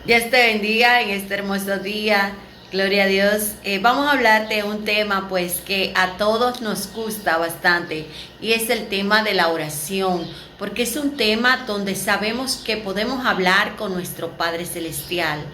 Dios te bendiga en este hermoso día. Gloria a Dios. Vamos a hablar de un tema pues que a todos nos gusta bastante y es el tema de la oración, porque es un tema donde sabemos que podemos hablar con nuestro Padre Celestial.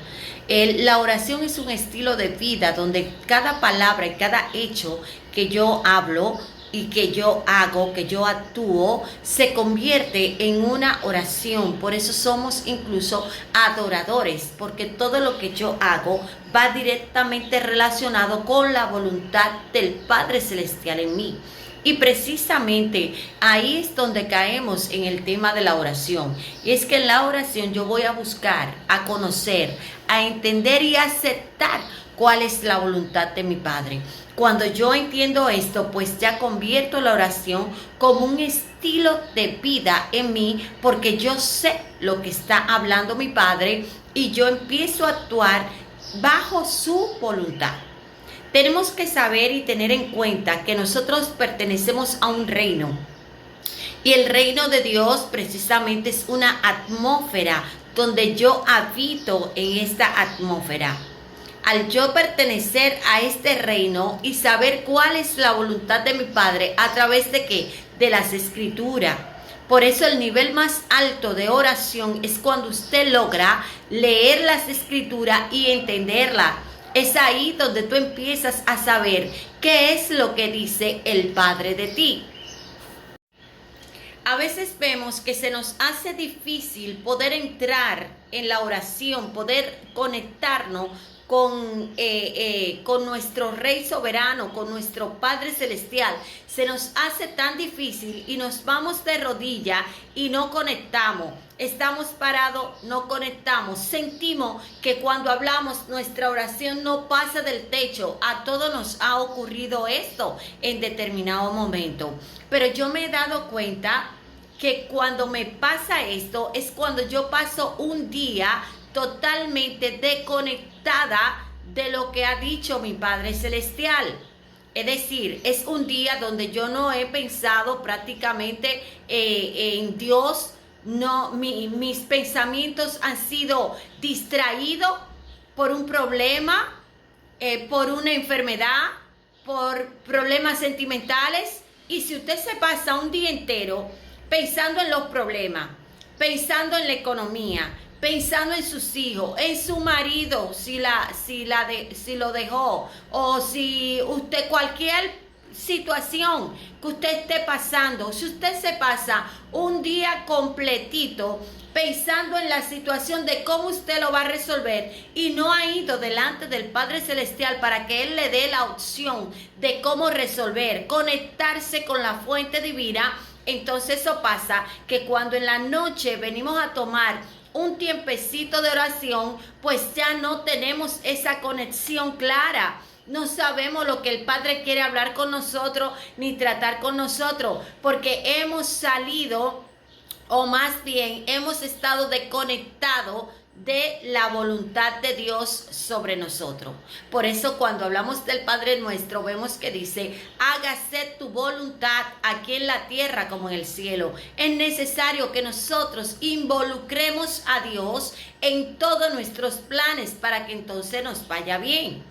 La oración es un estilo de vida donde cada palabra y cada hecho que yo hablo y que yo hago, que yo actúo, se convierte en una oración. Por eso somos incluso adoradores, porque todo lo que yo hago va directamente relacionado con la voluntad del Padre Celestial en mí. Y precisamente ahí es donde caemos en el tema de la oración. Y es que en la oración yo voy a buscar, a conocer, a entender y a aceptar cuál es la voluntad de mi Padre. Cuando yo entiendo esto, pues ya convierto la oración como un estilo de vida en mí, porque yo sé lo que está hablando mi Padre y yo empiezo a actuar bajo su voluntad. Tenemos que saber y tener en cuenta que nosotros pertenecemos a un reino. Y el reino de Dios precisamente es una atmósfera donde yo habito en esta atmósfera. Al yo pertenecer a este reino y saber cuál es la voluntad de mi Padre, ¿a través de qué? De las escrituras. Por eso el nivel más alto de oración es cuando usted logra leer las escrituras y entenderlas. Es ahí donde tú empiezas a saber qué es lo que dice el Padre de ti. A veces vemos que se nos hace difícil poder entrar en la oración, poder conectarnos con nuestro Rey soberano, con nuestro Padre celestial. Se nos hace tan difícil y nos vamos de rodilla y no conectamos. Estamos parados, no conectamos. Sentimos que cuando hablamos nuestra oración no pasa del techo. A todos nos ha ocurrido esto en determinado momento. Pero yo me he dado cuenta que cuando me pasa esto es cuando yo paso un día totalmente desconectada de lo que ha dicho mi Padre Celestial. Es decir, es un día donde yo no he pensado prácticamente en Dios. No, mis pensamientos han sido distraídos por un problema, por una enfermedad, por problemas sentimentales. Y si usted se pasa un día entero pensando en los problemas, pensando en la economía, pensando en sus hijos, en su marido, si lo dejó, o si usted cualquier situación que usted esté pasando, si usted se pasa un día completito pensando en la situación de cómo usted lo va a resolver y no ha ido delante del Padre Celestial para que Él le dé la opción de cómo resolver, conectarse con la fuente divina, entonces eso pasa que cuando en la noche venimos a tomar un tiempecito de oración, pues ya no tenemos esa conexión clara. No sabemos lo que el Padre quiere hablar con nosotros ni tratar con nosotros, porque hemos salido, o más bien hemos estado desconectados de la voluntad de Dios sobre nosotros. Por eso cuando hablamos del Padre Nuestro vemos que dice: hágase tu voluntad aquí en la tierra como en el cielo. Es necesario que nosotros involucremos a Dios en todos nuestros planes para que entonces nos vaya bien.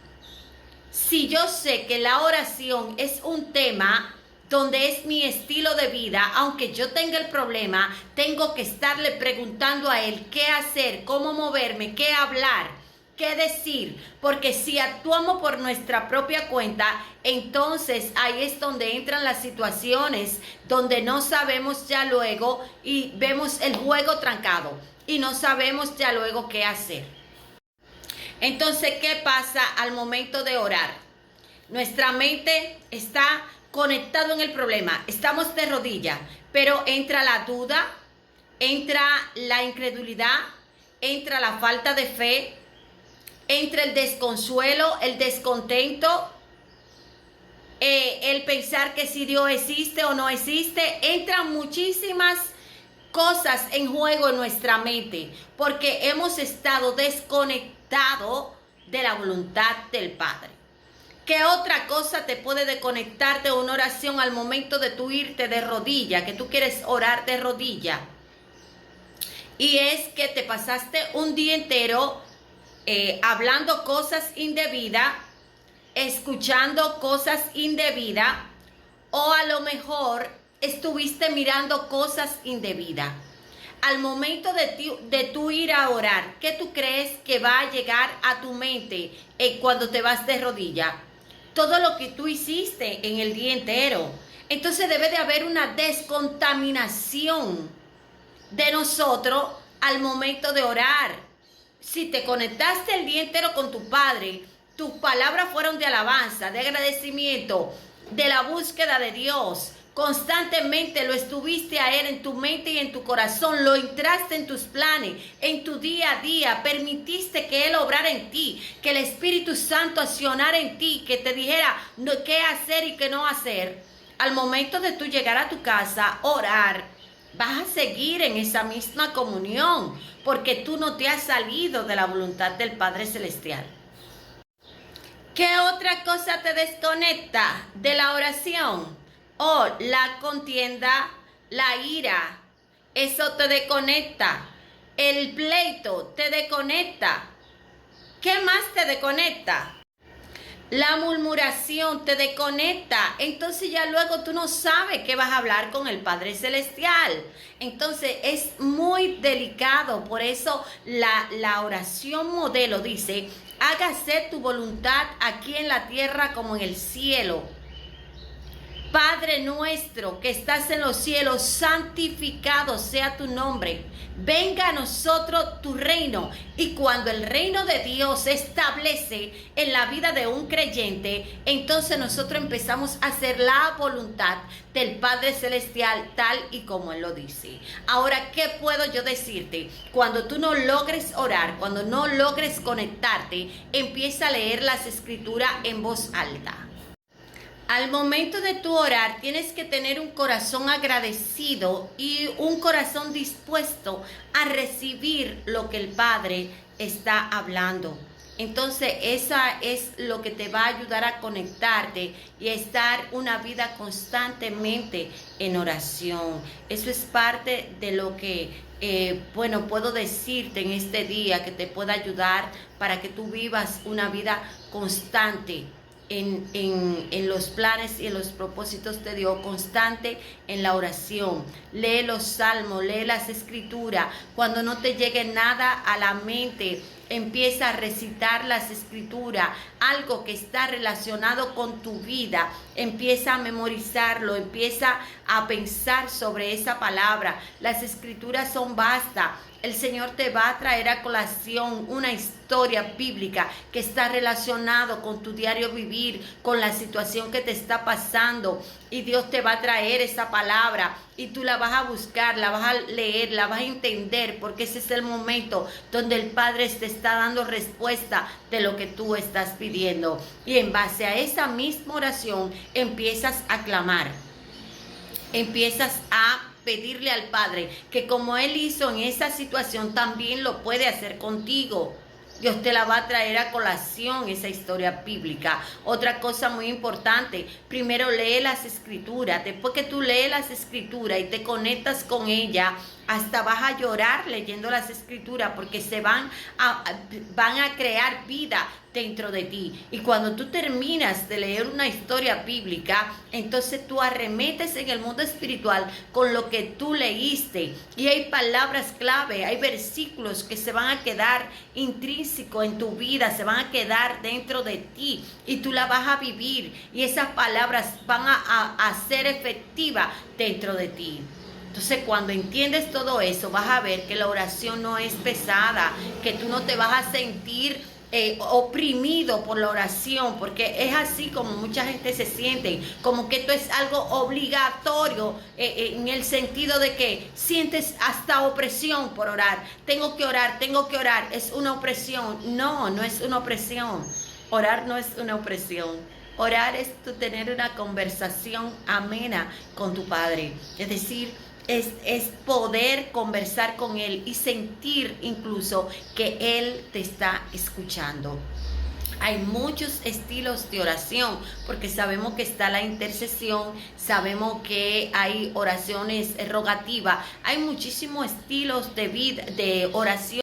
Si yo sé que la oración es un tema donde es mi estilo de vida, aunque yo tenga el problema, tengo que estarle preguntando a Él qué hacer, cómo moverme, qué hablar, qué decir, porque si actuamos por nuestra propia cuenta, entonces ahí es donde entran las situaciones donde no sabemos ya luego y vemos el juego trancado y no sabemos ya luego qué hacer. Entonces, ¿qué pasa al momento de orar? Nuestra mente está conectado en el problema, estamos de rodillas, pero entra la duda, entra la incredulidad, entra la falta de fe, entra el desconsuelo, el descontento, el pensar que si Dios existe o no existe. Entran muchísimas cosas en juego en nuestra mente, porque hemos estado desconectados de la voluntad del Padre. ¿Qué otra cosa te puede desconectar de una oración al momento de tú irte de rodilla, que tú quieres orar de rodilla? Y es que te pasaste un día entero hablando cosas indebidas, escuchando cosas indebidas, o a lo mejor estuviste mirando cosas indebidas. Al momento de tú ir a orar, ¿qué tú crees que va a llegar a tu mente cuando te vas de rodillas? Todo lo que tú hiciste en el día entero. Entonces debe de haber una descontaminación de nosotros al momento de orar. Si te conectaste el día entero con tu Padre, tus palabras fueron de alabanza, de agradecimiento, de la búsqueda de Dios. Constantemente lo estuviste a Él en tu mente y en tu corazón, lo entraste en tus planes, en tu día a día, permitiste que Él obrara en ti, que el Espíritu Santo accionara en ti, que te dijera qué hacer y qué no hacer. Al momento de tú llegar a tu casa, orar, vas a seguir en esa misma comunión, porque tú no te has salido de la voluntad del Padre Celestial. ¿Qué otra cosa te desconecta de la oración? La contienda, la ira, eso te desconecta. El pleito te desconecta. ¿Qué más te desconecta? La murmuración te desconecta. Entonces ya luego tú no sabes qué vas a hablar con el Padre Celestial. Entonces es muy delicado. Por eso la oración modelo dice: hágase tu voluntad aquí en la tierra como en el cielo. Padre nuestro que estás en los cielos, santificado sea tu nombre. Venga a nosotros tu reino. Y cuando el reino de Dios se establece en la vida de un creyente, entonces nosotros empezamos a hacer la voluntad del Padre Celestial tal y como Él lo dice. Ahora, ¿qué puedo yo decirte? Cuando tú no logres orar, cuando no logres conectarte, empieza a leer las escrituras en voz alta. Al momento de tu orar, tienes que tener un corazón agradecido y un corazón dispuesto a recibir lo que el Padre está hablando. Entonces, esa es lo que te va a ayudar a conectarte y a estar una vida constantemente en oración. Eso es parte de lo que, puedo decirte en este día, que te pueda ayudar para que tú vivas una vida constante en los planes y en los propósitos de Dios, constante en la oración. Lee los salmos, lee las escrituras. Cuando no te llegue nada a la mente, empieza a recitar las escrituras, algo que está relacionado con tu vida. Empieza a memorizarlo, empieza a pensar sobre esa palabra. Las escrituras son vastas. El Señor te va a traer a colación una historia bíblica que está relacionado con tu diario vivir, con la situación que te está pasando. Y Dios te va a traer esa palabra y tú la vas a buscar, la vas a leer, la vas a entender, porque ese es el momento donde el Padre te está dando respuesta de lo que tú estás pidiendo. Y en base a esa misma oración empiezas a clamar, empiezas a pedirle al Padre que como Él hizo en esa situación, también lo puede hacer contigo. Dios te la va a traer a colación, esa historia bíblica. Otra cosa muy importante: primero lee las escrituras. Después que tú lees las escrituras y te conectas con ella, hasta vas a llorar leyendo las escrituras, porque van a crear vida dentro de ti. Y cuando tú terminas de leer una historia bíblica, entonces tú arremetes en el mundo espiritual con lo que tú leíste. Y hay palabras clave, hay versículos que se van a quedar intrínsecos en tu vida, se van a quedar dentro de ti y tú la vas a vivir. Y esas palabras van a ser efectivas dentro de ti. Entonces, cuando entiendes todo eso, vas a ver que la oración no es pesada, que tú no te vas a sentir oprimido por la oración, porque es así como mucha gente se siente, como que esto es algo obligatorio, en el sentido de que sientes hasta opresión por orar. Tengo que orar, es una opresión. No, no es una opresión. Orar no es una opresión. Orar es tú tener una conversación amena con tu Padre. Es decir, es poder conversar con Él y sentir incluso que Él te está escuchando. Hay muchos estilos de oración, porque sabemos que está la intercesión, sabemos que hay oraciones rogativas, hay muchísimos estilos de vida, de oración.